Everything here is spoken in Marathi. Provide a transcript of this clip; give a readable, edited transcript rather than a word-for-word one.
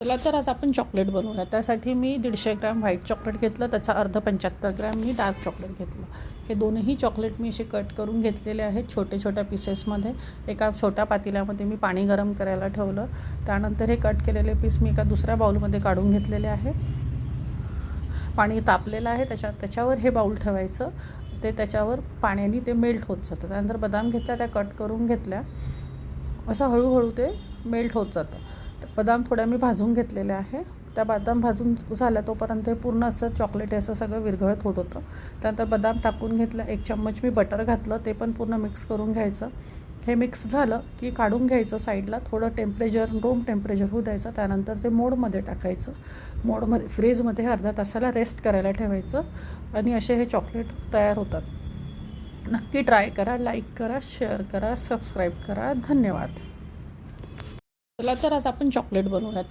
चला तर आज आपण चॉकलेट बनवूया। त्यासाठी मी 150 ग्रॅम व्हाईट चॉकलेट घेतलं, त्याचा अर्ध 75 ग्रॅम मी डार्क चॉकलेट घेतलं। हे दोन्ही चॉकलेट मी असे कट करून घेतलेले आहेत छोटे छोट्या पीसेसमध्ये। एका छोट्या पातेल्यामध्ये मी पाणी गरम करायला ठेवलं। त्यानंतर हे कट केलेले पीस मी एका दुसऱ्या बाउलमध्ये काढून घेतलेले आहे। पाणी तापलेलं आहे, त्याच्यावर हे बाउल ठेवायचं, ते त्याच्यावर पाण्याने ते मेल्ट होत जातं। त्यानंतर बदाम घेतल्या, त्या कट करून घेतल्या, असं हळूहळू ते मेल्ट होत जातं। बदाम थोड्या मी भाजून घेतलेले आहे। त्या बदाम भाजून झाल्या तोपर्यंत पूर्ण असं चॉकलेट असं सगळं विरघळत होत होतं। त्यानंतर बदाम टाकून घेतलं, 1 चम्मच मी बटर घातलं, ते पण पूर्ण मिक्स करून घ्यायचं। हे मिक्स झालं की काढून घ्यायचं साईडला, थोडं रूम टेम्परेचर होऊ द्यायचं। त्यानंतर ते मोडमध्ये टाकायचं, मोडमध्ये फ्रीजमध्ये अर्ध्या तासाला रेस्ट करायला ठेवायचं आणि असे हे चॉकलेट तयार होतात। नक्की ट्राय करा, लाईक करा, शेअर करा, सबस्क्राईब करा। धन्यवाद। चला तर आज आपण चॉकलेट बनवूया।